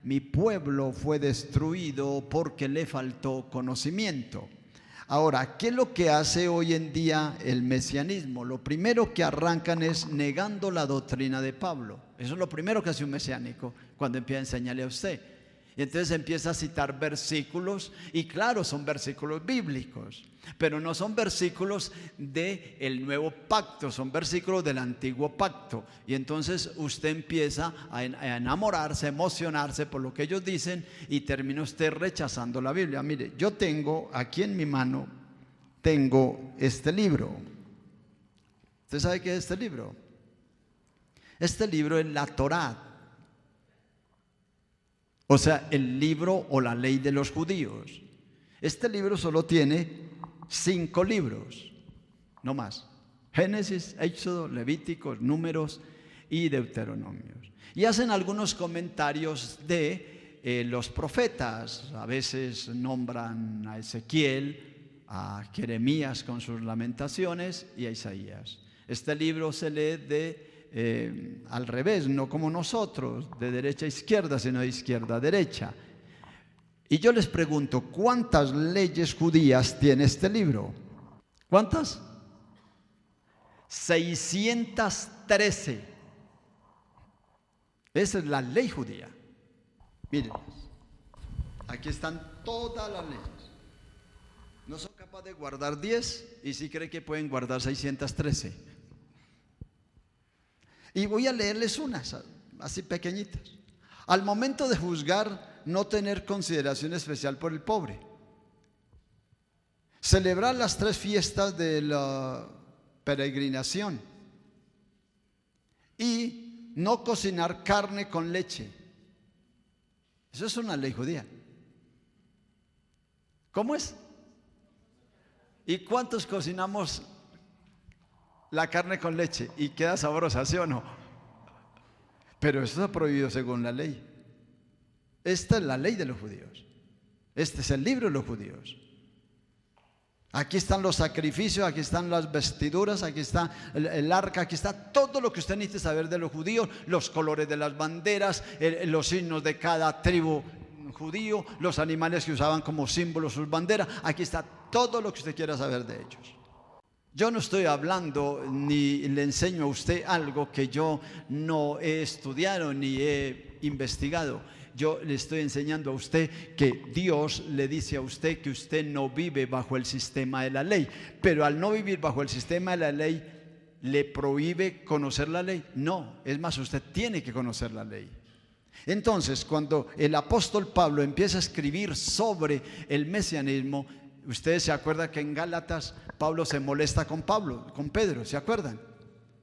Mi pueblo fue destruido porque le faltó conocimiento. Ahora, ¿qué es lo que hace hoy en día el mesianismo? Lo primero que arrancan es negando la doctrina de Pablo. Eso es lo primero que hace un mesiánico cuando empieza a enseñarle a usted. Y entonces empieza a citar versículos, y claro, son versículos bíblicos, pero no son versículos del nuevo pacto, son versículos del antiguo pacto. Y entonces usted empieza a enamorarse, a emocionarse por lo que ellos dicen, y termina usted rechazando la Biblia. Mire, yo tengo aquí en mi mano, tengo este libro. ¿Usted sabe qué es este libro? Este libro es la Torá. O sea, el libro o la ley de los judíos. Este libro solo tiene 5 libros, no más: Génesis, Éxodo, Levíticos, Números y Deuteronomios. Y hacen algunos comentarios de los profetas. A veces nombran a Ezequiel, a Jeremías con sus lamentaciones y a Isaías. Este libro se lee al revés, no como nosotros, de derecha a izquierda, sino de izquierda a derecha. Y yo les pregunto, ¿cuántas leyes judías tiene este libro? ¿Cuántas? 613. Esa es la ley judía. Miren, aquí están todas las leyes. No son capaces de guardar 10 y sí creen que pueden guardar 613. Y voy a leerles unas, así pequeñitas. Al momento de juzgar, no tener consideración especial por el pobre. Celebrar las 3 fiestas de la peregrinación. Y no cocinar carne con leche. Eso es una ley judía. ¿Cómo es? ¿Y cuántos cocinamos la carne con leche y queda sabrosa, sí o no? Pero eso está prohibido según la ley. Esta es la ley de los judíos. Este es el libro de los judíos. Aquí están los sacrificios, aquí están las vestiduras, aquí está el arca, aquí está todo lo que usted necesita saber de los judíos, los colores de las banderas, los signos de cada tribu judío, los animales que usaban como símbolo sus banderas. Aquí está todo lo que usted quiera saber de ellos. Yo no estoy hablando ni le enseño a usted algo que yo no he estudiado ni he investigado. Yo le estoy enseñando a usted que Dios le dice a usted que usted no vive bajo el sistema de la ley. Pero al no vivir bajo el sistema de la ley, ¿le prohíbe conocer la ley? No, es más, usted tiene que conocer la ley. Entonces, cuando el apóstol Pablo empieza a escribir sobre el mesianismo, ustedes se acuerdan que en Gálatas Pablo se molesta con Pedro, ¿se acuerdan?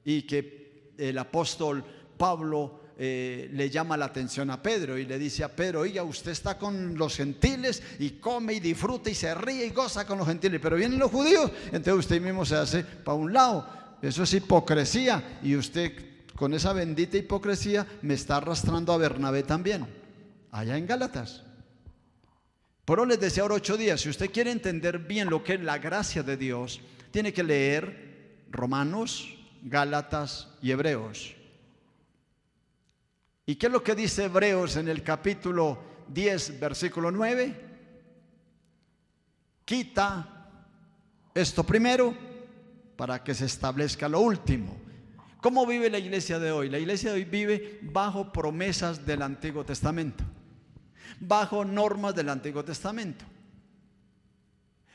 Y que el apóstol Pablo le llama la atención a Pedro y le dice a Pedro: oiga, usted está con los gentiles y come y disfruta y se ríe y goza con los gentiles, pero vienen los judíos, entonces usted mismo se hace para un lado. Eso es hipocresía, y usted con esa bendita hipocresía me está arrastrando a Bernabé también, allá en Gálatas. Por eso les decía ahora 8 días, si usted quiere entender bien lo que es la gracia de Dios, tiene que leer Romanos, Gálatas y Hebreos. ¿Y qué es lo que dice Hebreos en el capítulo 10, versículo 9? Quita esto primero para que se establezca lo último. ¿Cómo vive la iglesia de hoy? La iglesia de hoy vive bajo promesas del Antiguo Testamento, bajo normas del Antiguo Testamento.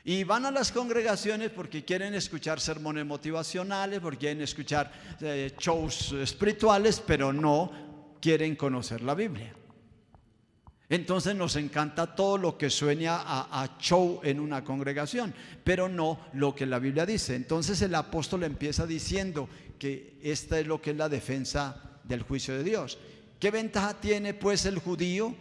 Y van a las congregaciones porque quieren escuchar sermones motivacionales, porque quieren escuchar shows espirituales, pero no quieren conocer la Biblia. Entonces nos encanta todo lo que suena a show en una congregación, pero no lo que la Biblia dice. Entonces el apóstol empieza diciendo que esta es lo que es la defensa del juicio de Dios. ¿Qué ventaja tiene pues el judío?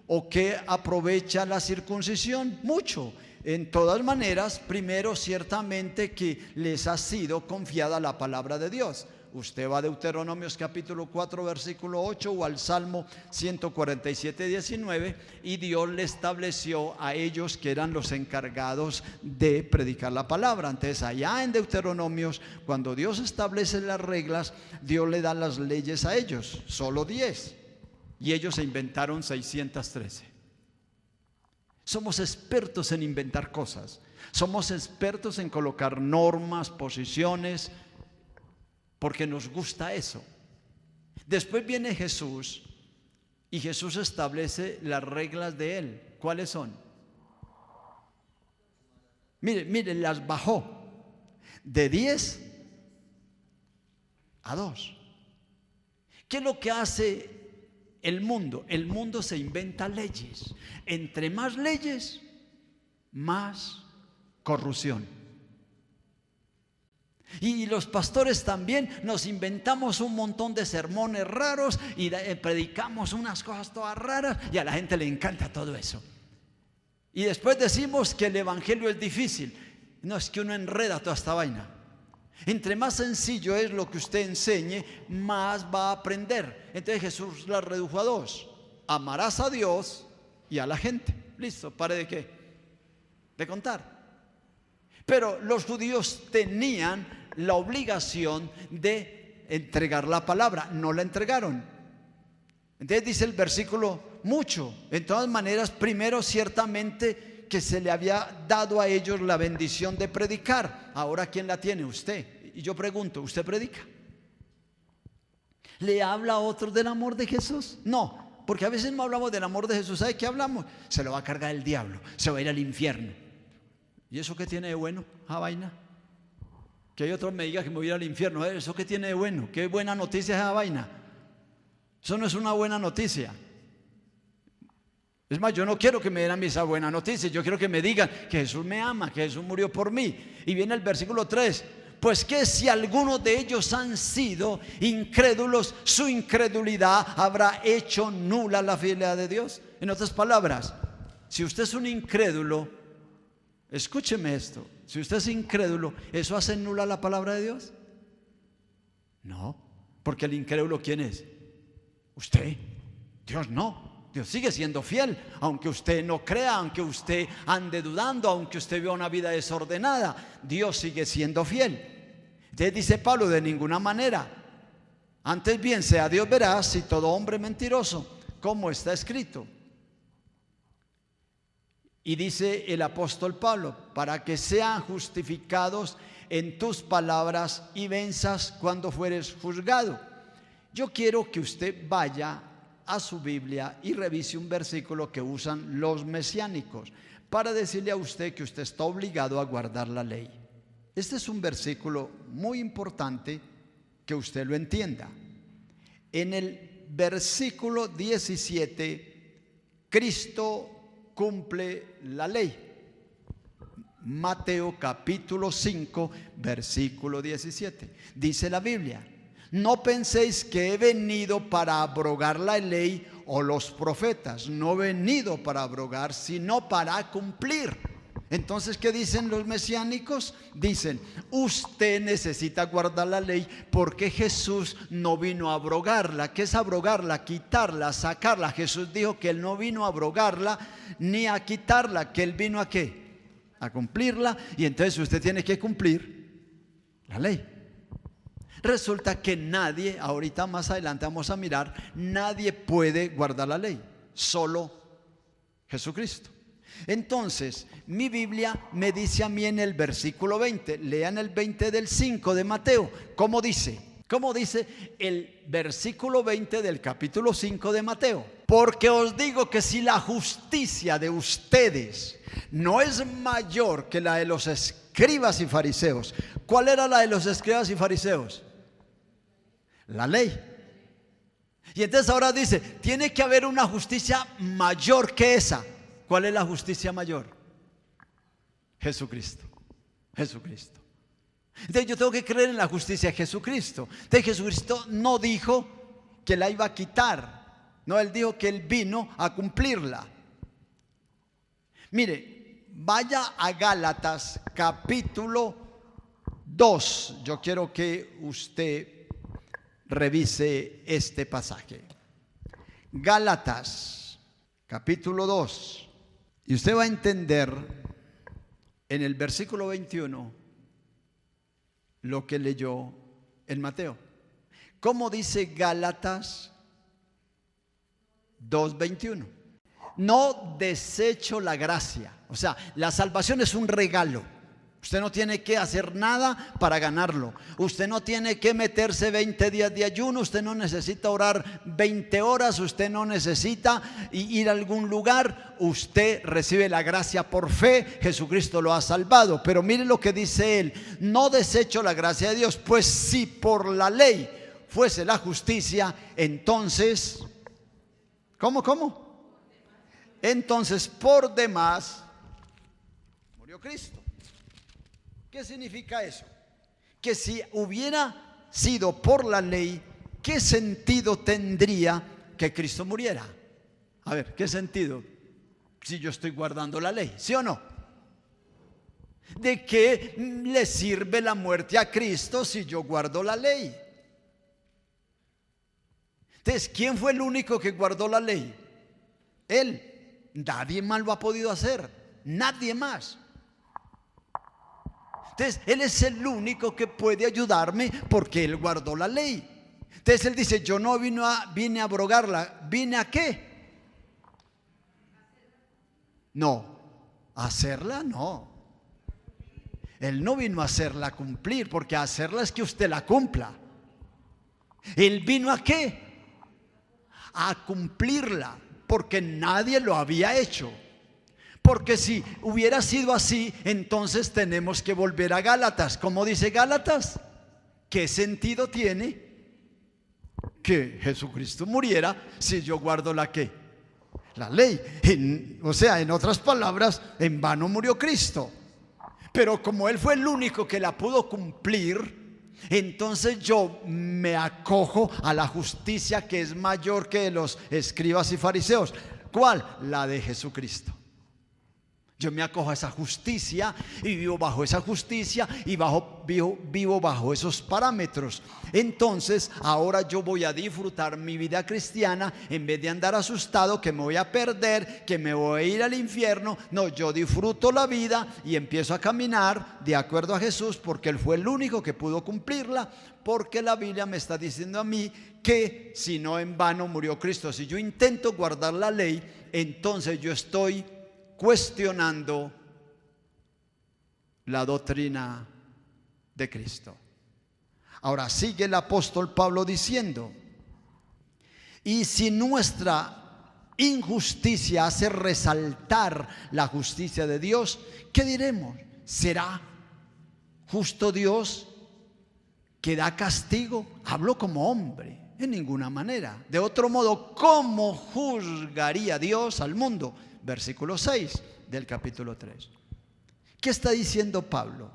¿O qué aprovecha la circuncisión? Mucho. En todas maneras, primero ciertamente que les ha sido confiada la palabra de Dios. Usted va a Deuteronomios capítulo 4 versículo 8 o al Salmo 147, 19, y Dios le estableció a ellos que eran los encargados de predicar la palabra. Entonces allá en Deuteronomios, cuando Dios establece las reglas, Dios le da las leyes a ellos, solo 10. y ellos se inventaron 613. Somos expertos en inventar cosas. Somos expertos en colocar normas, posiciones, porque nos gusta eso. Después viene Jesús y Jesús establece las reglas de Él. ¿Cuáles son? Miren, las bajó de 10 a 2. ¿Qué es lo que hace el mundo? El mundo se inventa leyes. Entre más leyes, más corrupción. Y los pastores también nos inventamos un montón de sermones raros y predicamos unas cosas todas raras y a la gente le encanta todo eso. Y después decimos que el evangelio es difícil. No, es que uno enreda toda esta vaina. Entre más sencillo es lo que usted enseñe, más va a aprender. Entonces Jesús la redujo a 2. Amarás a Dios y a la gente. Listo, ¿pare de qué? De contar. Pero los judíos tenían la obligación de entregar la palabra. No la entregaron. Entonces dice el versículo, mucho. De todas maneras, primero ciertamente que se le había dado a ellos la bendición de predicar. Ahora, ¿quién la tiene? Usted. Y yo pregunto, ¿usted predica? ¿Le habla a otros del amor de Jesús? No, porque a veces no hablamos del amor de Jesús. ¿Sabe qué hablamos? Se lo va a cargar el diablo, se va a ir al infierno. ¿Y eso qué tiene de bueno, esa vaina? Que hay otros me digan que me voy a ir al infierno. ¿Eso qué tiene de bueno? ¿Qué buena noticia es esa vaina? Eso no es una buena noticia. Es más, yo no quiero que me den a mí esa buena noticia. Yo quiero que me digan que Jesús me ama, que Jesús murió por mí. Y viene el versículo 3. Pues que si algunos de ellos han sido incrédulos, su incredulidad habrá hecho nula la fidelidad de Dios. En otras palabras, si usted es un incrédulo, escúcheme esto, si usted es incrédulo, ¿eso hace nula la palabra de Dios? No, porque el incrédulo, ¿quién es? Usted. Dios no. Dios sigue siendo fiel, aunque usted no crea, aunque usted ande dudando, aunque usted viva una vida desordenada, Dios sigue siendo fiel. Entonces dice Pablo, de ninguna manera, antes bien sea Dios veraz y todo hombre mentiroso, como está escrito. Y dice el apóstol Pablo, para que sean justificados en tus palabras y venzas cuando fueres juzgado. Yo quiero que usted vaya a su Biblia y revise un versículo que usan los mesiánicos para decirle a usted que usted está obligado a guardar la ley. Este es un versículo muy importante que usted lo entienda. En el versículo 17, Cristo cumple la ley. Mateo capítulo 5, versículo 17. Dice la Biblia: no penséis que he venido para abrogar la ley o los profetas. No he venido para abrogar, sino para cumplir. Entonces, ¿qué dicen los mesiánicos? Dicen, usted necesita guardar la ley porque Jesús no vino a abrogarla. ¿Qué es abrogarla? Quitarla, sacarla. Jesús dijo que Él no vino a abrogarla ni a quitarla, que Él vino a ¿qué? A cumplirla. Y entonces usted tiene que cumplir la ley. Resulta que nadie, ahorita más adelante vamos a mirar, nadie puede guardar la ley, solo Jesucristo. Entonces, mi Biblia me dice a mí en el versículo 20, lean el 20 del 5 de Mateo, ¿cómo dice? ¿Cómo dice el versículo 20 del capítulo 5 de Mateo? Porque os digo que si la justicia de ustedes no es mayor que la de los escribas y fariseos. ¿Cuál era la de los escribas y fariseos? La ley. Y entonces ahora dice, tiene que haber una justicia mayor que esa. ¿Cuál es la justicia mayor? Jesucristo. Jesucristo. Entonces yo tengo que creer en la justicia de Jesucristo. Entonces Jesucristo no dijo que la iba a quitar. No, Él dijo que Él vino a cumplirla. Mire, vaya a Gálatas capítulo 2. Yo quiero que usted revise este pasaje. Gálatas capítulo 2. Y usted va a entender en el versículo 21 lo que leyó en Mateo. ¿Cómo dice Gálatas 2:21. No desecho la gracia. O sea, la salvación es un regalo. Usted no tiene que hacer nada para ganarlo. Usted no tiene que meterse 20 días de ayuno. Usted no necesita orar 20 horas. Usted no necesita ir a algún lugar. Usted recibe la gracia por fe. Jesucristo lo ha salvado. Pero mire lo que dice él. No desecho la gracia de Dios. Pues si por la ley fuese la justicia, entonces, ¿cómo? Entonces por demás murió Cristo. ¿Qué significa eso? Que si hubiera sido por la ley, ¿qué sentido tendría que Cristo muriera? A ver, ¿qué sentido? Si yo estoy guardando la ley, ¿sí o no? ¿De qué le sirve la muerte a Cristo si yo guardo la ley? Entonces, ¿quién fue el único que guardó la ley? Él. Nadie más lo ha podido hacer. Nadie más. Entonces, Él es el único que puede ayudarme porque Él guardó la ley. Entonces, Él dice, yo no vine a abrogarla. ¿Vine a qué? No. ¿A hacerla? No. Él no vino a hacerla cumplir, porque hacerla es que usted la cumpla. Él vino ¿a qué? A cumplirla, porque nadie lo había hecho. Porque si hubiera sido así, entonces tenemos que volver a Gálatas. ¿Cómo dice Gálatas? ¿Qué sentido tiene que Jesucristo muriera si yo guardo la qué? La ley. O sea, en otras palabras, en vano murió Cristo. Pero como Él fue el único que la pudo cumplir, entonces yo me acojo a la justicia que es mayor que los escribas y fariseos. ¿Cuál? La de Jesucristo. Yo me acojo a esa justicia y vivo bajo esa justicia y vivo bajo esos parámetros. Entonces ahora yo voy a disfrutar mi vida cristiana en vez de andar asustado que me voy a perder, que me voy a ir al infierno. No, yo disfruto la vida y empiezo a caminar de acuerdo a Jesús, porque Él fue el único que pudo cumplirla. Porque la Biblia me está diciendo a mí que si no, en vano murió Cristo. Si yo intento guardar la ley, entonces yo estoy cuestionando la doctrina de Cristo. Ahora sigue el apóstol Pablo diciendo: y si nuestra injusticia hace resaltar la justicia de Dios, ¿qué diremos? ¿Será justo Dios que da castigo? Hablo como hombre, en ninguna manera. De otro modo, ¿cómo juzgaría Dios al mundo? Versículo 6 del capítulo 3. ¿Qué está diciendo Pablo?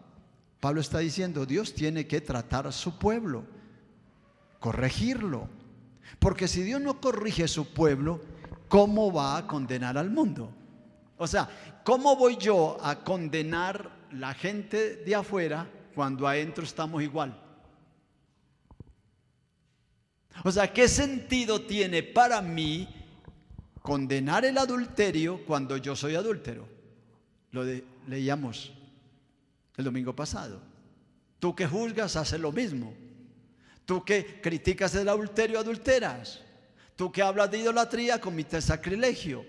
Pablo está diciendo, Dios tiene que tratar a su pueblo, corregirlo. Porque si Dios no corrige a su pueblo, ¿cómo va a condenar al mundo? O sea, ¿cómo voy yo a condenar la gente de afuera cuando adentro estamos igual? O sea, ¿qué sentido tiene para mí condenar el adulterio cuando yo soy adúltero? Leíamos el domingo pasado. Tú que juzgas, haces lo mismo. Tú que criticas el adulterio, adulteras. Tú que hablas de idolatría, cometes sacrilegio.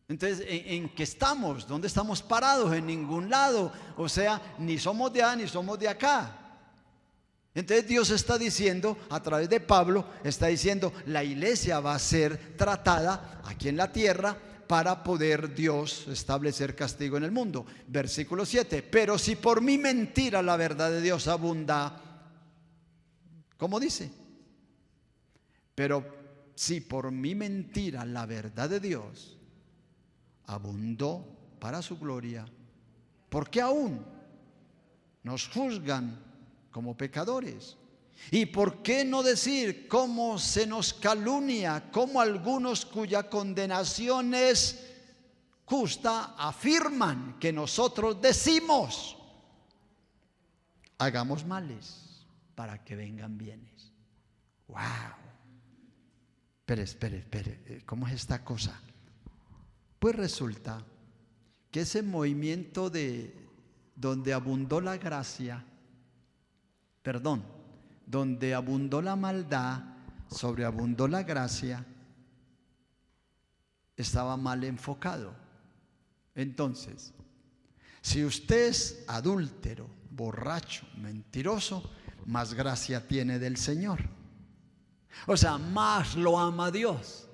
Entonces, ¿en qué estamos? ¿Dónde estamos parados? En ningún lado. O sea, ni somos de allá ni somos de acá. Entonces Dios está diciendo, a través de Pablo, está diciendo, la iglesia va a ser tratada aquí en la tierra para poder Dios establecer castigo en el mundo. Versículo 7, pero si por mi mentira la verdad de Dios abunda, ¿cómo dice? Pero si por mi mentira la verdad de Dios abundó para su gloria, ¿por qué aún nos juzgan como pecadores? ¿Y por qué no decir cómo se nos calumnia, como algunos cuya condenación es justa afirman que nosotros decimos, hagamos males para que vengan bienes? ¡Wow! Espere, ¿cómo es esta cosa? Pues resulta que ese movimiento de donde abundó la gracia, donde abundó la maldad, sobreabundó la gracia, estaba mal enfocado. Entonces, si usted es adúltero, borracho, mentiroso, más gracia tiene del Señor. O sea, más lo ama Dios.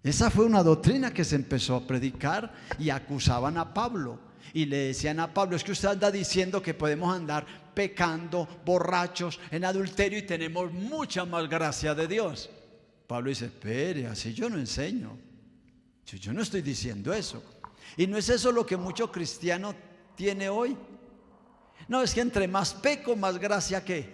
Esa fue una doctrina que se empezó a predicar y acusaban a Pablo. Y le decían a Pablo: es que usted anda diciendo que podemos andar pecando, borrachos, en adulterio, y tenemos mucha más gracia de Dios. Pablo dice: espere, así yo no enseño. Yo no estoy diciendo eso. Y no es eso lo que mucho cristiano tiene hoy. No, es que entre más peco, más gracia que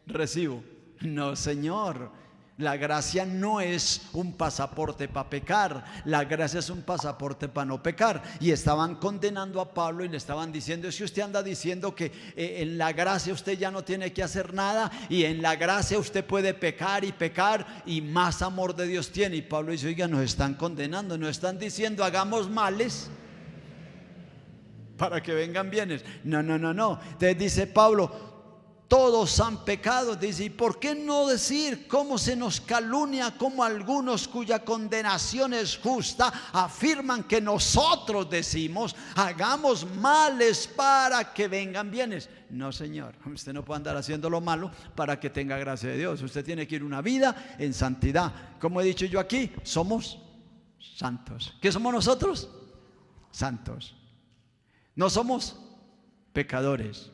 recibo. No, Señor. La gracia no es un pasaporte para pecar. La gracia es un pasaporte para no pecar. Y estaban condenando a Pablo y le estaban diciendo: es que usted anda diciendo que en la gracia usted ya no tiene que hacer nada, y en la gracia usted puede pecar y más amor de Dios tiene. Y Pablo dice: oiga, nos están condenando, nos están diciendo hagamos males para que vengan bienes. No. Entonces dice Pablo: todos han pecado. Dice: ¿y por qué no decir cómo se nos calumnia, como algunos cuya condenación es justa afirman que nosotros decimos hagamos males para que vengan bienes? No, Señor, usted no puede andar haciendo lo malo para que tenga gracia de Dios. Usted tiene que ir una vida en santidad. Como he dicho yo aquí, somos santos. ¿Qué somos nosotros? Santos. No somos pecadores,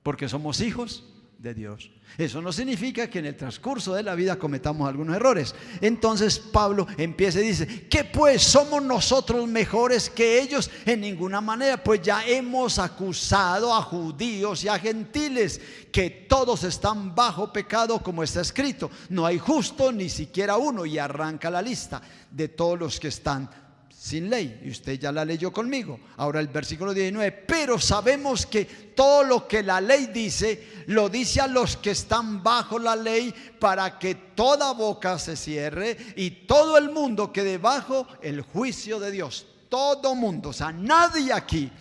porque somos hijos de Dios. Eso no significa que en el transcurso de la vida cometamos algunos errores. Entonces Pablo empieza y dice: ¿qué pues? ¿Somos nosotros mejores que ellos? En ninguna manera, pues ya hemos acusado a judíos y a gentiles que todos están bajo pecado, como está escrito: no hay justo ni siquiera uno. Y arranca la lista de todos los que están sin ley, y usted ya la leyó conmigo. Ahora el versículo 19: pero sabemos que todo lo que la ley dice, lo dice a los que están bajo la ley, para que toda boca se cierre y todo el mundo quede bajo el juicio de Dios. Todo mundo, o sea, nadie aquí,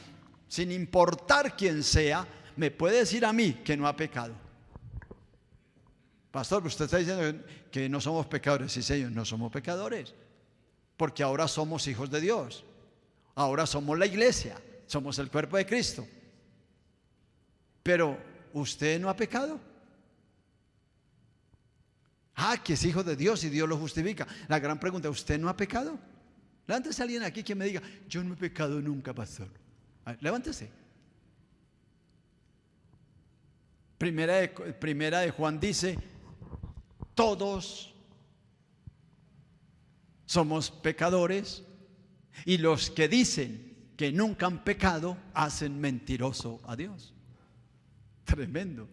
sin importar quién sea, me puede decir a mí que no ha pecado. Pastor, usted está diciendo que no somos pecadores. Sí, Señor, no somos pecadores, porque ahora somos hijos de Dios. Ahora somos la iglesia, somos el cuerpo de Cristo. Pero ¿usted no ha pecado? Que es hijo de Dios y Dios lo justifica. La gran pregunta: ¿usted no ha pecado? Levántese alguien aquí que me diga: yo no he pecado nunca, pastor. Levántese. Primera de Juan dice: todos somos pecadores, y los que dicen que nunca han pecado hacen mentiroso a Dios. Tremendo.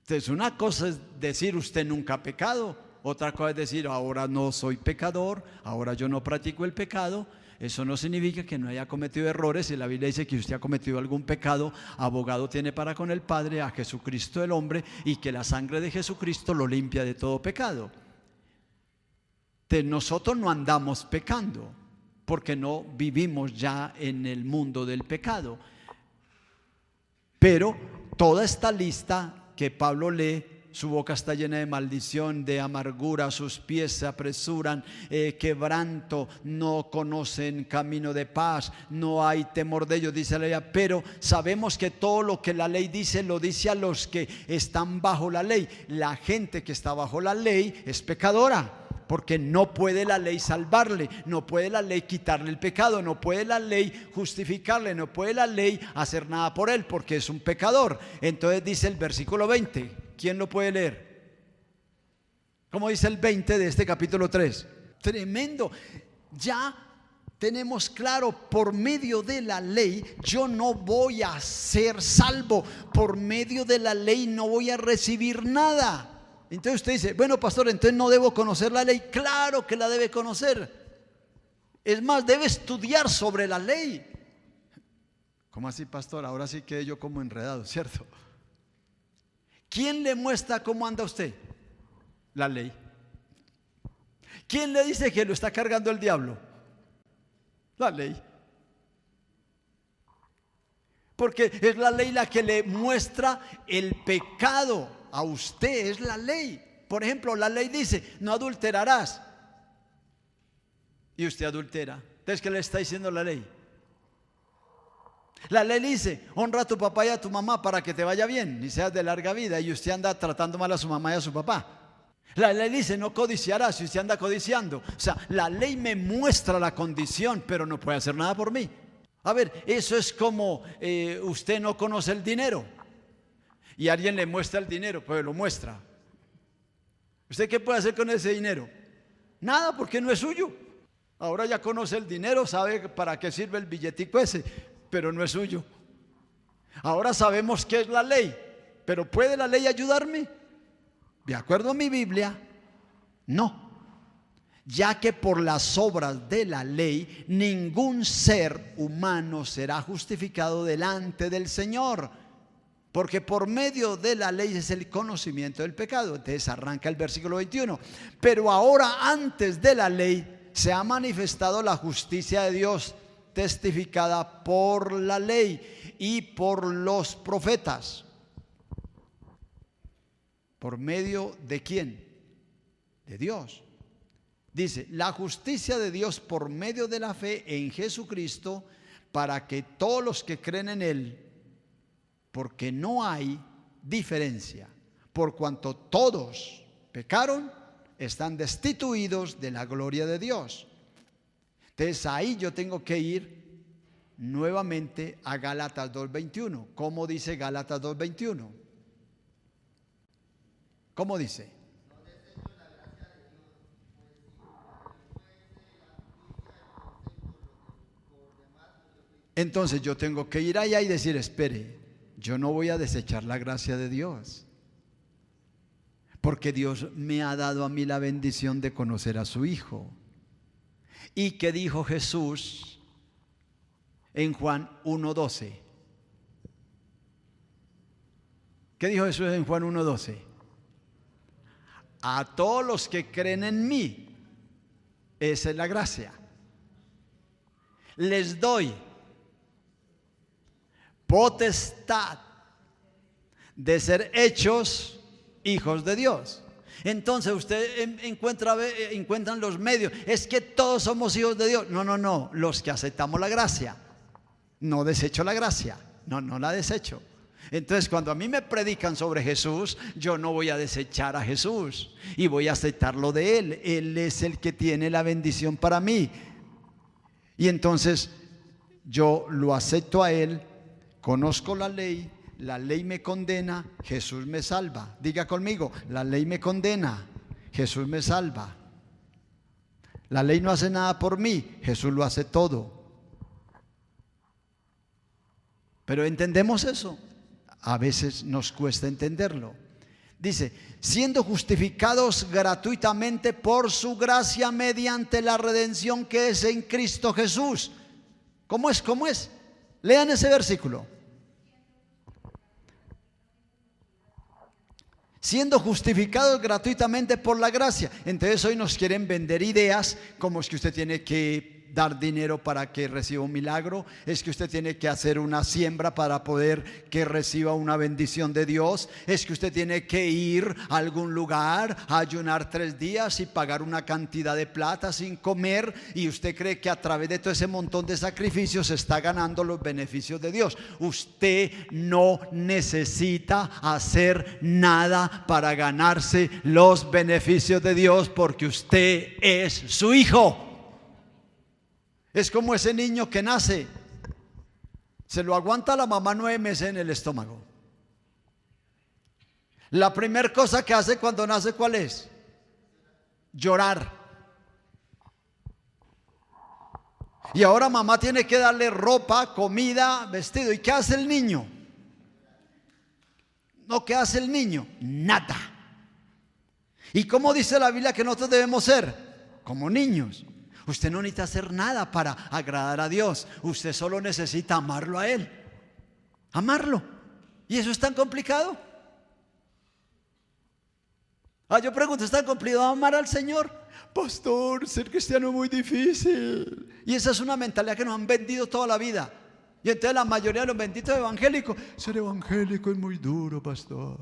Entonces, una cosa es decir usted nunca ha pecado, otra cosa es decir ahora no soy pecador, ahora yo no practico el pecado. Eso no significa que no haya cometido errores. Si la Biblia dice que usted ha cometido algún pecado, abogado tiene para con el Padre, a Jesucristo el hombre, y que la sangre de Jesucristo lo limpia de todo pecado. Nosotros no andamos pecando, porque no vivimos ya en el mundo del pecado. Pero toda esta lista que Pablo lee: su boca está llena de maldición, de amargura, sus pies se apresuran, quebranto, no conocen camino de paz, no hay temor de ellos, dice la ley. Pero sabemos que todo lo que la ley dice, lo dice a los que están bajo la ley. La gente que está bajo la ley es pecadora, porque no puede la ley salvarle, no puede la ley quitarle el pecado, no puede la ley justificarle, no puede la ley hacer nada por él, porque es un pecador. Entonces dice el versículo 20, ¿quién lo puede leer? ¿Cómo dice el 20 de este capítulo 3? Tremendo. Ya tenemos claro: por medio de la ley yo no voy a ser salvo, por medio de la ley no voy a recibir nada. Entonces usted dice: bueno, pastor, entonces no debo conocer la ley. Claro que la debe conocer. Es más, debe estudiar sobre la ley. ¿Cómo así, pastor? Ahora sí quedé yo como enredado, ¿cierto? ¿Quién le muestra cómo anda usted? La ley. ¿Quién le dice que lo está cargando el diablo? La ley. Porque es la ley la que le muestra el pecado a usted, es la ley. Por ejemplo, la ley dice, no adulterarás. Y usted adultera. Entonces, ¿qué le está diciendo la ley? La ley dice, honra a tu papá y a tu mamá para que te vaya bien y seas de larga vida. Y usted anda tratando mal a su mamá y a su papá. La ley dice, no codiciarás, y usted anda codiciando. O sea, la ley me muestra la condición, pero no puede hacer nada por mí. A ver, eso es como usted no conoce el dinero y alguien le muestra el dinero, pues lo muestra. ¿Usted qué puede hacer con ese dinero? Nada, porque no es suyo. Ahora ya conoce el dinero, sabe para qué sirve el billetico ese, pero no es suyo. Ahora sabemos qué es la ley, pero ¿puede la ley ayudarme? De acuerdo a mi Biblia, no. Ya que por las obras de la ley ningún ser humano será justificado delante del Señor, porque por medio de la ley es el conocimiento del pecado. Entonces arranca el versículo 21. Pero ahora, antes de la ley, se ha manifestado la justicia de Dios, testificada por la ley y por los profetas. ¿Por medio de quién? De Dios. Dice, la justicia de Dios por medio de la fe en Jesucristo, para que todos los que creen en Él, porque no hay diferencia, por cuanto todos pecaron, están destituidos de la gloria de Dios. Entonces ahí yo tengo que ir nuevamente a Gálatas 2:21. ¿Cómo dice Gálatas 2:21? ¿Cómo dice? Entonces yo tengo que ir allá y decir, espere, yo no voy a desechar la gracia de Dios, porque Dios me ha dado a mí la bendición de conocer a su Hijo. ¿Y qué dijo Jesús en Juan 1:12? ¿Qué dijo Jesús en Juan 1:12? A todos los que creen en mí, esa es la gracia, les doy potestad de ser hechos hijos de Dios. Entonces usted encuentran los medios. Es que todos somos hijos de Dios. No, los que aceptamos la gracia. No desecho la gracia, no la desecho. Entonces cuando a mí me predican sobre Jesús, yo no voy a desechar a Jesús y voy a aceptarlo de Él. Él es el que tiene la bendición para mí. Y entonces yo lo acepto a Él, conozco la ley me condena, Jesús me salva. Diga conmigo, la ley me condena, Jesús me salva. La ley no hace nada por mí, Jesús lo hace todo. Pero ¿entendemos eso? A veces nos cuesta entenderlo. Dice, siendo justificados gratuitamente por su gracia mediante la redención que es en Cristo Jesús. ¿Cómo es? ¿Cómo es? Lean ese versículo. Siendo justificados gratuitamente por la gracia. Entonces hoy nos quieren vender ideas como es que usted tiene que dar dinero para que reciba un milagro, es que usted tiene que hacer una siembra para poder que reciba una bendición de Dios, es que usted tiene que ir a algún lugar a ayunar 3 días y pagar una cantidad de plata sin comer, y usted cree que a través de todo ese montón de sacrificios se está ganando los beneficios de Dios. Usted no necesita hacer nada para ganarse los beneficios de Dios, porque usted es su hijo. Es como ese niño que nace, se lo aguanta la mamá 9 meses en el estómago. La primera cosa que hace cuando nace, ¿cuál es? Llorar. Y ahora mamá tiene que darle ropa, comida, vestido. ¿Y qué hace el niño? No, ¿qué hace el niño? Nada. ¿Y cómo dice la Biblia que nosotros debemos ser? Como niños. Usted no necesita hacer nada para agradar a Dios. Usted solo necesita amarlo a Él. Amarlo. ¿Y eso es tan complicado? Yo pregunto, ¿es tan complicado amar al Señor? Pastor, ser cristiano es muy difícil. Y esa es una mentalidad que nos han vendido toda la vida. Y entonces la mayoría de los benditos evangélicos, ser evangélico es muy duro, pastor.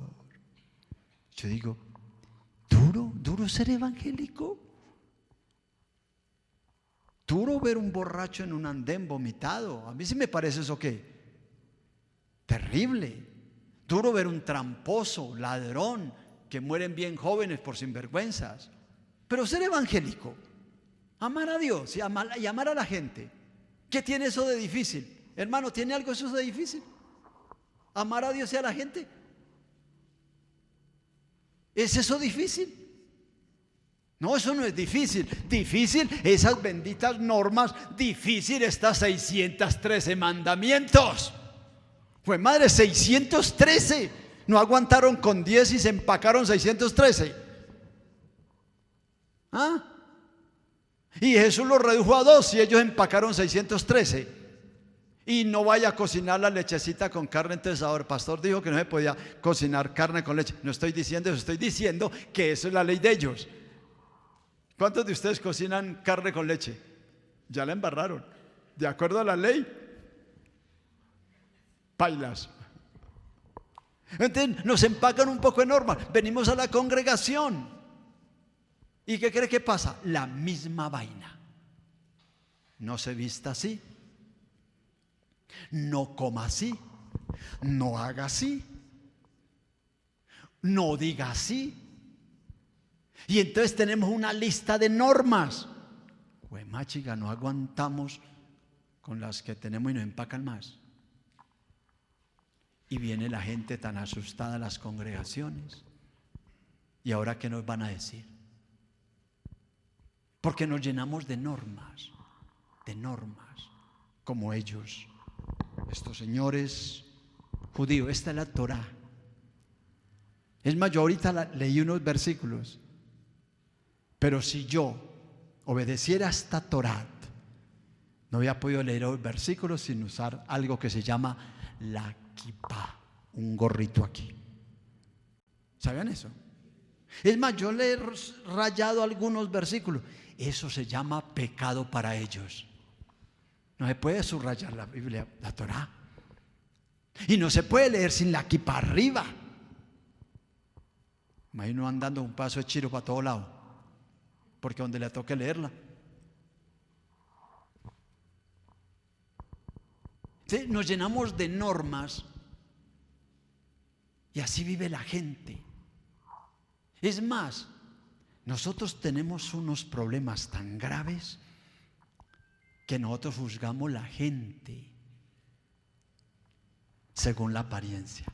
Yo digo, ¿tú duro ser evangélico. Duro ver un borracho en un andén vomitado. A mí sí me parece eso ¿qué? Terrible. Duro ver un tramposo, ladrón, que mueren bien jóvenes por sinvergüenzas. Pero ser evangélico, amar a Dios y amar a la gente, ¿qué tiene eso de difícil? Hermano, ¿tiene algo eso de difícil? ¿Amar a Dios y a la gente? ¿Es eso difícil? No, eso no es difícil. Difícil esas benditas normas, difícil estas 613 mandamientos. Fue madre, 613. No aguantaron con 10 y se empacaron 613. ¿Ah? Y Jesús los redujo a 2 y ellos empacaron 613. Y no vaya a cocinar la lechecita con carne. Entonces ahora el pastor dijo que no se podía cocinar carne con leche. No estoy diciendo eso, estoy diciendo que eso es la ley de ellos. ¿Cuántos de ustedes cocinan carne con leche? Ya la embarraron. De acuerdo a la ley, pailas. Entonces nos empacan un poco de normas. Venimos a la congregación. ¿Y qué cree que pasa? La misma vaina. No se vista así. No coma así. No haga así. No diga así. Y entonces tenemos una lista de normas. Pues machiga, no aguantamos con las que tenemos y nos empacan más. Y viene la gente tan asustada a las congregaciones. ¿Y ahora qué nos van a decir? Porque nos llenamos de normas, como ellos, estos señores judíos. Esta es la Torá. Es más, yo ahorita leí unos versículos. Pero si yo obedeciera esta Torá, no había podido leer los versículos sin usar algo que se llama la kipá, un gorrito aquí. ¿Sabían eso? Es más, yo le he rayado algunos versículos. Eso se llama pecado para ellos. No se puede subrayar la Biblia, la Torá. Y no se puede leer sin la kipá arriba. Imagino andando un paso de chiro para todo lado. Porque donde le toque leerla. ¿Sí? Nos llenamos de normas y así vive la gente. Es más, nosotros tenemos unos problemas tan graves que nosotros juzgamos la gente según la apariencia.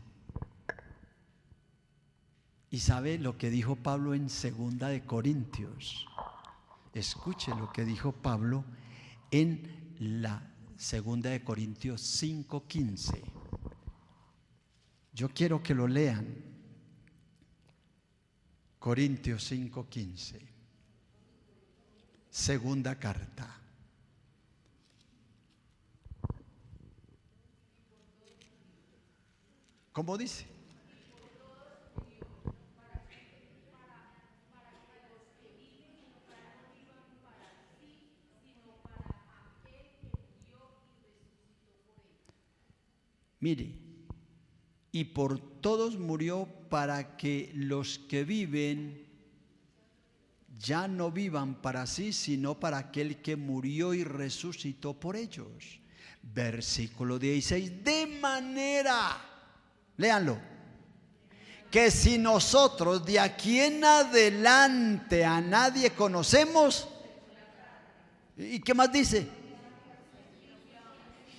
¿Y sabe lo que dijo Pablo en 2 de Corintios? Escuche lo que dijo Pablo en la 2 de Corintios 5:15. Yo quiero que lo lean. Corintios 5:15. Segunda carta. ¿Cómo dice? Mire, y por todos murió para que los que viven ya no vivan para sí, sino para aquel que murió y resucitó por ellos. Versículo 16, de manera, léanlo, que si nosotros de aquí en adelante a nadie conocemos, ¿y qué más dice?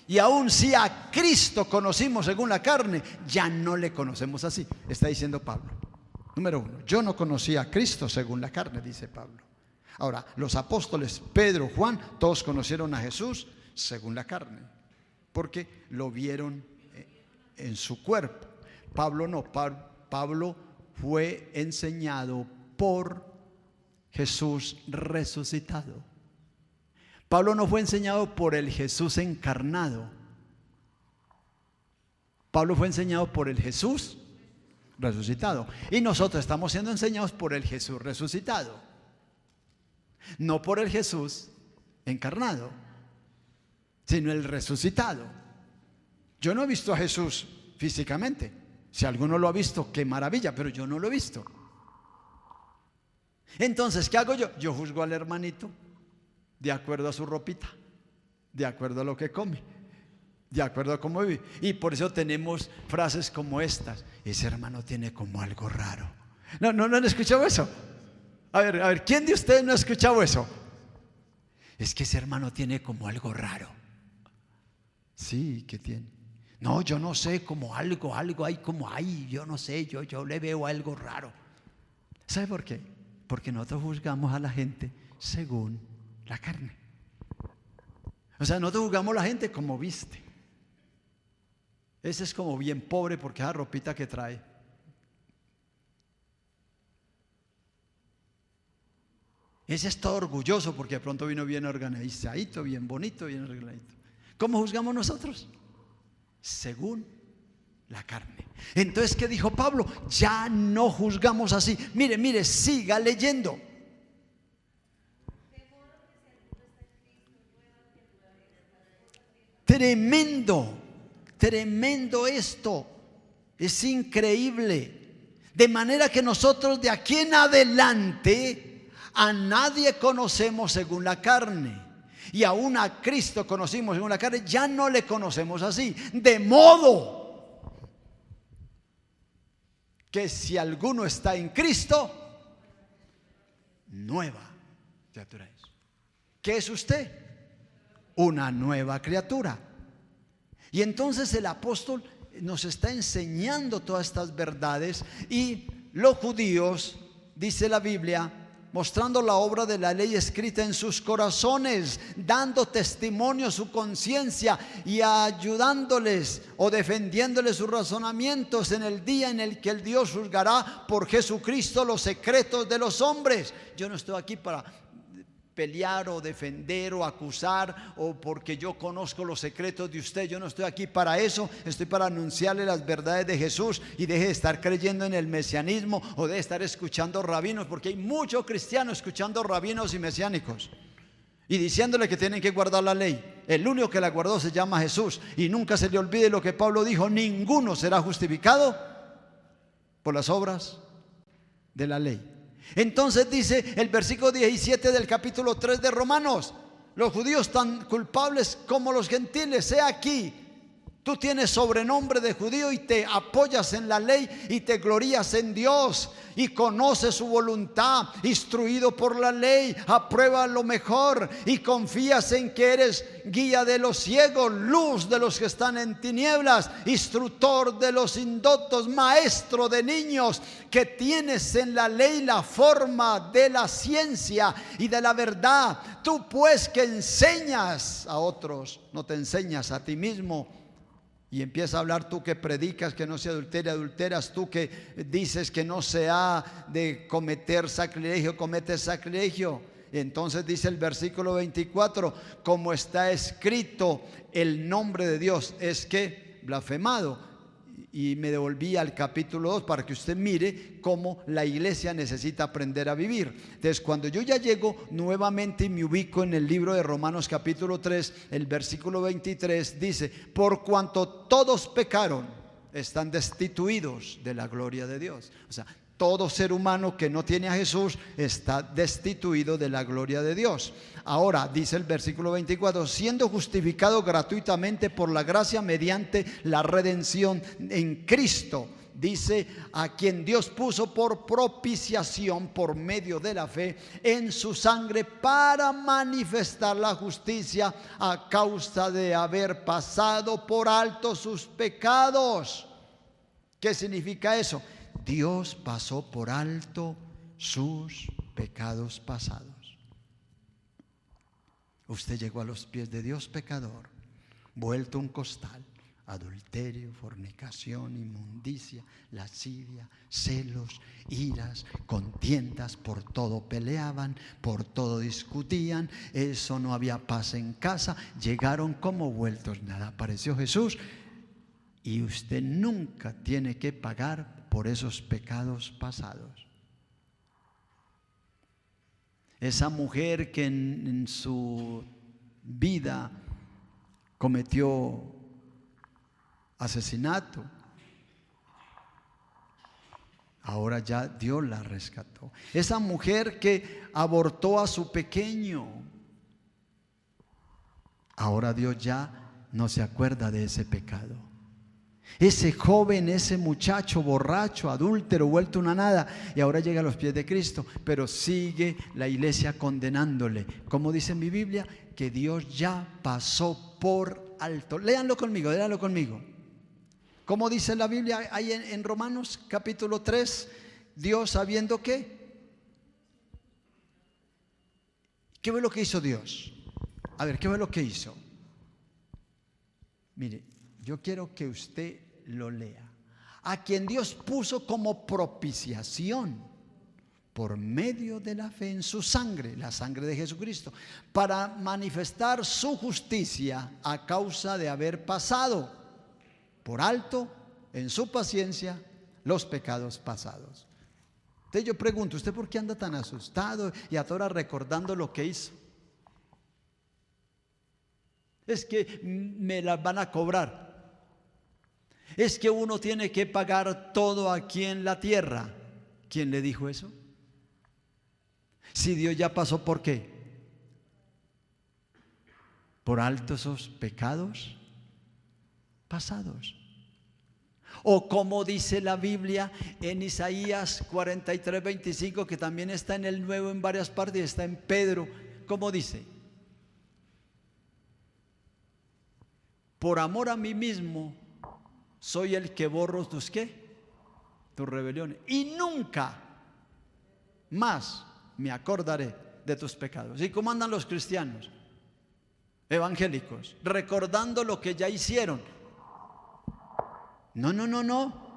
Y aun si a Cristo conocimos según la carne, ya no le conocemos así, está diciendo Pablo. Número 1, yo no conocí a Cristo según la carne, dice Pablo. Ahora, los apóstoles Pedro, Juan, todos conocieron a Jesús según la carne, porque lo vieron en su cuerpo. Pablo no, Pablo fue enseñado por Jesús resucitado. Pablo no fue enseñado por el Jesús encarnado. Pablo fue enseñado por el Jesús resucitado. Y nosotros estamos siendo enseñados por el Jesús resucitado. No por el Jesús encarnado, sino el resucitado. Yo no he visto a Jesús físicamente. Si alguno lo ha visto, qué maravilla, pero yo no lo he visto. Entonces, ¿qué hago yo? Yo juzgo al hermanito de acuerdo a su ropita, de acuerdo a lo que come, de acuerdo a cómo vive. Y por eso tenemos frases como estas: ese hermano tiene como algo raro. ¿No han escuchado eso? A ver, ¿quién de ustedes no ha escuchado eso? Es que ese hermano tiene como algo raro. Sí, ¿qué tiene? No, yo no sé, como algo hay como hay, yo no sé, yo le veo algo raro. ¿Sabe por qué? Porque nosotros juzgamos a la gente según la carne. O sea, nosotros juzgamos a la gente como viste. Ese es como bien pobre porque esa ropita que trae. Ese es todo orgulloso porque de pronto vino bien organizadito, bien bonito, bien organizadito. ¿Cómo juzgamos nosotros? Según la carne. Entonces, ¿qué dijo Pablo? Ya no juzgamos así. Mire, siga leyendo. Tremendo esto. Es increíble. De manera que nosotros de aquí en adelante a nadie conocemos según la carne. Y aún a Cristo conocimos según la carne, ya no le conocemos así. De modo que si alguno está en Cristo, nueva criatura es. ¿Qué es usted? Una nueva criatura. Y entonces el apóstol nos está enseñando todas estas verdades, y los judíos, dice la Biblia, mostrando la obra de la ley escrita en sus corazones, dando testimonio a su conciencia y ayudándoles o defendiéndoles sus razonamientos en el día en el que el Dios juzgará por Jesucristo los secretos de los hombres. Yo no estoy aquí para pelear o defender o acusar, o porque yo conozco los secretos de usted. Yo no estoy aquí para eso. Estoy para anunciarle las verdades de Jesús, y deje de estar creyendo en el mesianismo o de estar escuchando rabinos, porque hay muchos cristianos escuchando rabinos y mesiánicos y diciéndole que tienen que guardar la ley. El único que la guardó se llama Jesús, y nunca se le olvide lo que Pablo dijo: ninguno será justificado por las obras de la ley. Entonces dice el versículo 17 del capítulo 3 de Romanos: los judíos tan culpables como los gentiles. He aquí, tú tienes sobrenombre de judío y te apoyas en la ley y te glorías en Dios y conoces su voluntad, instruido por la ley, aprueba lo mejor y confías en que eres guía de los ciegos, luz de los que están en tinieblas, instructor de los indoctos, maestro de niños, que tienes en la ley la forma de la ciencia y de la verdad. Tú pues que enseñas a otros, no te enseñas a ti mismo. Y empieza a hablar: tú que predicas que no se adultere, adulteras; tú que dices que no se ha de cometer sacrilegio, cometes sacrilegio. Entonces dice el versículo 24: como está escrito, el nombre de Dios es que blasfemado. Y me devolví al capítulo 2 para que usted mire cómo la iglesia necesita aprender a vivir. Entonces, cuando yo ya llego nuevamente y me ubico en el libro de Romanos capítulo 3, el versículo 23 dice: por cuanto todos pecaron, están destituidos de la gloria de Dios. O sea, todo ser humano que no tiene a Jesús está destituido de la gloria de Dios. Ahora dice el versículo 24: siendo justificado gratuitamente por la gracia mediante la redención en Cristo. Dice: a quien Dios puso por propiciación por medio de la fe en su sangre, para manifestar la justicia a causa de haber pasado por alto sus pecados. ¿Qué significa eso? Dios pasó por alto sus pecados pasados. Usted llegó a los pies de Dios pecador, vuelto un costal: adulterio, fornicación, inmundicia, lascivia, celos, iras, contiendas, por todo peleaban, por todo discutían, eso no había paz en casa, llegaron como vueltos nada. Apareció Jesús, y usted nunca tiene que pagar por esos pecados pasados. Esa mujer que en su vida cometió asesinato, Ahora ya Dios la rescató. Esa mujer que abortó a su pequeño, ahora Dios ya no se acuerda de ese pecado. Ese joven, ese muchacho borracho, adúltero, vuelto una nada, y ahora llega a los pies de Cristo, pero sigue la iglesia condenándole. Como dice en mi Biblia, que Dios ya pasó por alto. Léanlo conmigo, léanlo conmigo. Como dice la Biblia ahí en Romanos capítulo 3, Dios sabiendo ¿qué fue lo que hizo Dios? A ver, ¿qué fue lo que hizo? Mire, yo quiero que usted lo lea. A quien Dios puso como propiciación por medio de la fe en su sangre, la sangre de Jesucristo, para manifestar su justicia a causa de haber pasado por alto en su paciencia los pecados pasados. Entonces yo pregunto, ¿usted por qué anda tan asustado y a toda hora recordando lo que hizo? Es que me las van a cobrar. Es que uno tiene que pagar todo aquí en la tierra. ¿Quién le dijo eso? Si Dios ya pasó, ¿por qué? Por alto esos pecados pasados. O como dice la Biblia en Isaías 43:25, que también está en el Nuevo en varias partes, está en Pedro, ¿cómo dice? Por amor a mí mismo soy el que borro tus ¿qué? Tus rebeliones, y nunca más me acordaré de tus pecados. ¿Y cómo andan los cristianos evangélicos? Recordando lo que ya hicieron. No.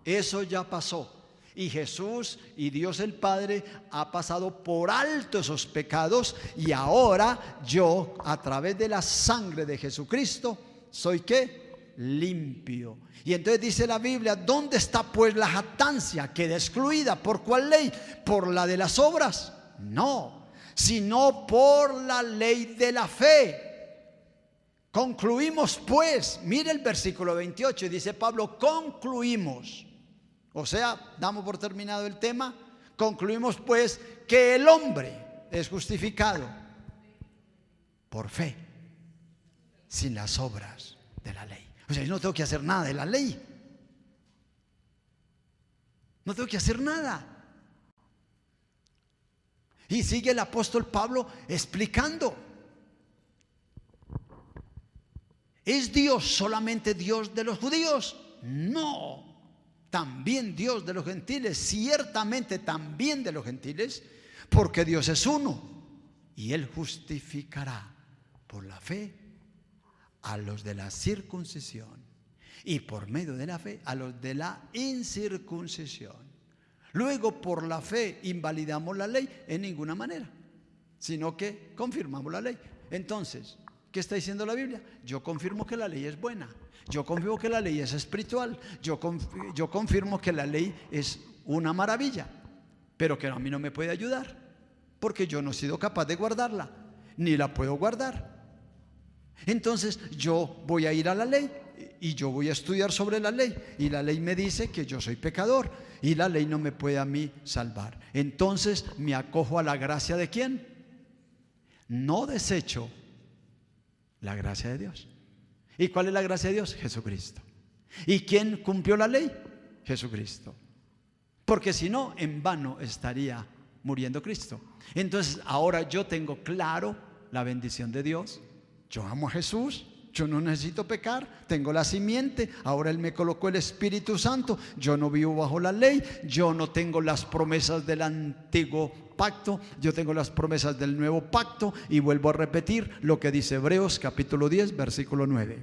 Eso ya pasó. Y Jesús y Dios el Padre ha pasado por alto esos pecados, y ahora yo, a través de la sangre de Jesucristo, soy ¿qué? Limpio. Y entonces dice la Biblia, ¿dónde está pues la jactancia? Queda excluida. ¿Por cuál ley? ¿Por la de las obras? No, sino por la ley de la fe. Concluimos pues, mire el versículo 28, dice Pablo, concluimos. O sea, damos por terminado el tema. Concluimos pues que el hombre es justificado por fe, sin las obras de la ley. O sea, yo no tengo que hacer nada de la ley. No tengo que hacer nada. Y sigue el apóstol Pablo explicando. ¿Es Dios solamente Dios de los judíos? No. También Dios de los gentiles, ciertamente también de los gentiles, porque Dios es uno, y Él justificará por la fe a los de la circuncisión, y por medio de la fe a los de la incircuncisión. Luego, por la fe invalidamos la ley en ninguna manera, sino que confirmamos la ley. Entonces, ¿qué está diciendo la Biblia? Yo confirmo que la ley es buena. Yo confirmo que la ley es espiritual. Yo confirmo que la ley es una maravilla, pero que a mí no me puede ayudar, porque yo no he sido capaz de guardarla, ni la puedo guardar. Entonces yo voy a ir a la ley y yo voy a estudiar sobre la ley, y la ley me dice que yo soy pecador y la ley no me puede a mí salvar. Entonces me acojo a la gracia de ¿quién? No desecho la gracia de Dios. ¿Y cuál es la gracia de Dios? Jesucristo. ¿Y quién cumplió la ley? Jesucristo. Porque si no, en vano estaría muriendo Cristo. Entonces ahora yo tengo claro la bendición de Dios. Yo amo a Jesús, yo no necesito pecar, tengo la simiente, ahora Él me colocó el Espíritu Santo, yo no vivo bajo la ley, yo no tengo las promesas del antiguo pacto, yo tengo las promesas del nuevo pacto. Y vuelvo a repetir lo que dice Hebreos capítulo 10 versículo 9.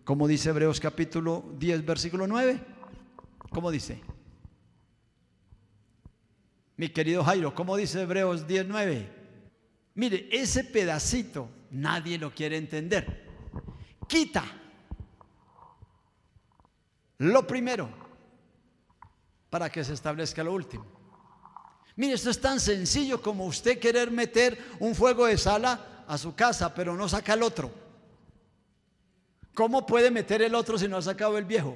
¿Cómo dice Hebreos capítulo 10 versículo 9? ¿Cómo dice? Mi querido Jairo, ¿cómo dice Hebreos 10, 9? Mire, ese pedacito nadie lo quiere entender. Quita lo primero para que se establezca lo último. Mire, esto es tan sencillo como usted querer meter un fuego de sala a su casa, pero no saca el otro. ¿Cómo puede meter el otro si no ha sacado el viejo?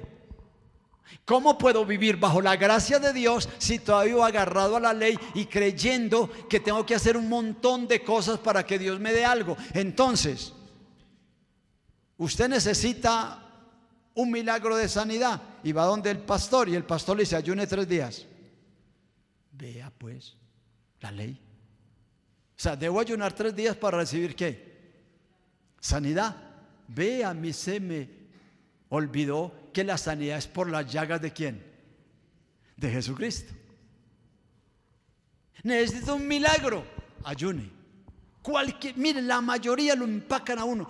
¿Cómo puedo vivir bajo la gracia de Dios si todavía vivo agarrado a la ley y creyendo que tengo que hacer un montón de cosas para que Dios me dé algo? Entonces, usted necesita un milagro de sanidad y va donde el pastor y el pastor le dice: ayune 3 días. Vea pues la ley. O sea, debo ayunar 3 días para recibir ¿qué? Sanidad. Vea, a mí se me olvidó que la sanidad es por las llagas ¿de quién? De Jesucristo. Necesito un milagro, ayune. Miren, la mayoría lo empacan a uno.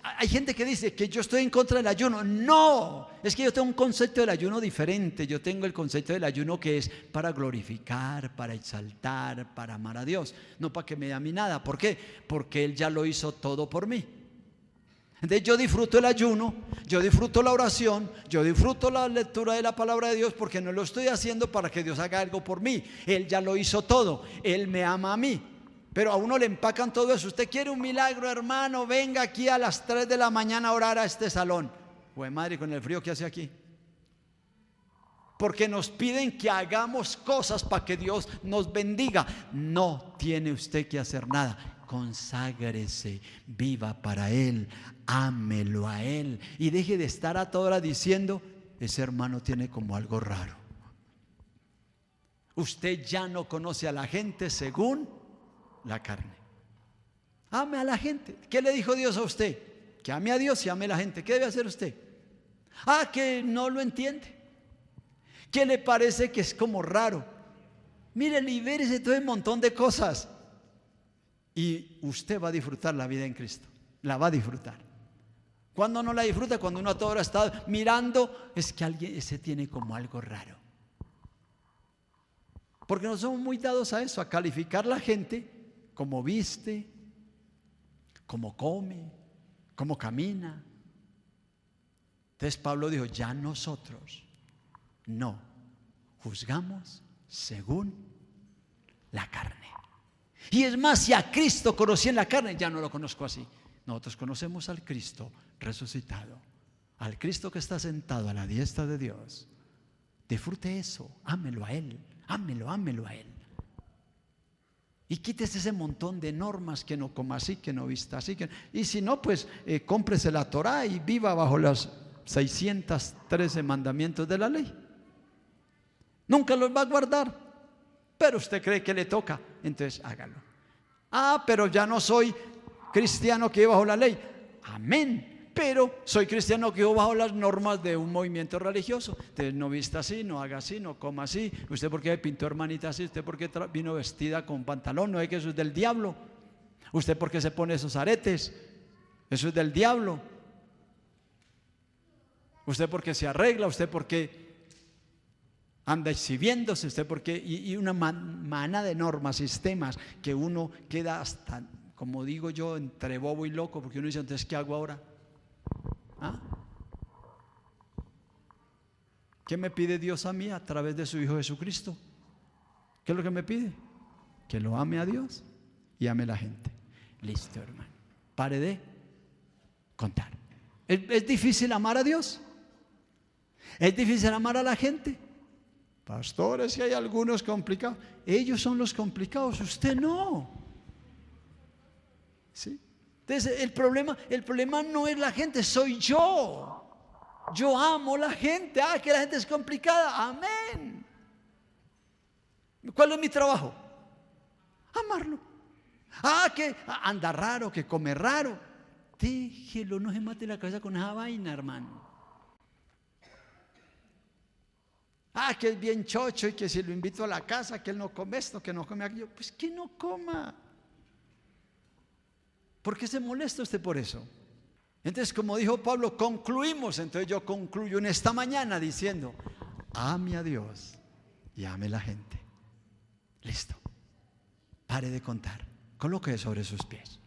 Hay gente que dice que yo estoy en contra del ayuno. No, es que yo tengo un concepto del ayuno diferente. Yo tengo el concepto del ayuno que es para glorificar, para exaltar, para amar a Dios, no para que me dé a mí nada. ¿Por qué? Porque Él ya lo hizo todo por mí. Entonces yo disfruto el ayuno, yo disfruto la oración, yo disfruto la lectura de la palabra de Dios, porque no lo estoy haciendo para que Dios haga algo por mí. Él ya lo hizo todo, Él me ama a mí. Pero a uno le empacan todo eso. Usted quiere un milagro, hermano, venga aquí a las 3 de la mañana a orar a este salón. Pues madre, con el frío que hace aquí. Porque nos piden que hagamos cosas para que Dios nos bendiga. No tiene usted que hacer nada. Conságrese, viva para Él, ámelo a Él y deje de estar a toda hora diciendo: ese hermano tiene como algo raro. Usted ya no conoce a la gente según la carne. Ame a la gente. ¿Qué le dijo Dios a usted? Que ame a Dios y ame a la gente. ¿Qué debe hacer usted? Que no lo entiende. ¿Qué le parece que es como raro? Mire, libérese todo un montón de cosas y usted va a disfrutar la vida en Cristo. La va a disfrutar. ¿Cuándo no la disfruta? Cuando uno a toda hora está mirando, es que alguien ese tiene como algo raro. Porque no somos muy dados a eso, a calificar la gente como viste, como come, como camina. Entonces Pablo dijo: ya nosotros no juzgamos según la carne. Y es más, si a Cristo conocí en la carne, ya no lo conozco así. Nosotros conocemos al Cristo resucitado, al Cristo que está sentado a la diestra de Dios. Disfrute eso, ámelo a Él, ámelo a Él. Y quítese ese montón de normas, que no coma así, que no vista así. Y si no, pues cómprese la Torá y viva bajo los 613 mandamientos de la ley. Nunca los va a guardar, pero usted cree que le toca, entonces hágalo. Pero ya no soy cristiano que vive bajo la ley. Amén. Pero soy cristiano que vive bajo las normas de un movimiento religioso. Entonces no vista así, no haga así, no coma así. ¿Usted por qué pintó hermanita así? ¿Usted por qué vino vestida con pantalón? No es que eso es del diablo. ¿Usted por qué se pone esos aretes? Eso es del diablo. ¿Usted por qué se arregla? ¿Usted por qué anda exhibiéndose? ¿Usted por qué? Y una manada de normas, sistemas, que uno queda hasta, como digo yo, entre bobo y loco, porque uno dice: entonces, ¿qué hago ahora? ¿Qué me pide Dios a mí a través de su Hijo Jesucristo? ¿Qué es lo que me pide? Que lo ame a Dios y ame a la gente. Listo, hermano. Pare de contar. ¿Es difícil amar a Dios? ¿Es difícil amar a la gente? Pastores, si hay algunos complicados. Ellos son los complicados, usted no. ¿Sí? Entonces el problema no es la gente, soy yo. Yo amo la gente. Que la gente es complicada. Amén. ¿Cuál es mi trabajo? Amarlo. Que anda raro, que come raro. Déjelo, no se mate la cabeza con esa vaina, hermano. Que es bien chocho y que si lo invito a la casa, que él no come esto, que no come aquello. Pues que no coma. ¿Por qué se molesta usted por eso? Entonces, como dijo Pablo, concluimos. Entonces yo concluyo en esta mañana diciendo: ame a Dios y ame a la gente. Listo. Pare de contar. Coloque sobre sus pies.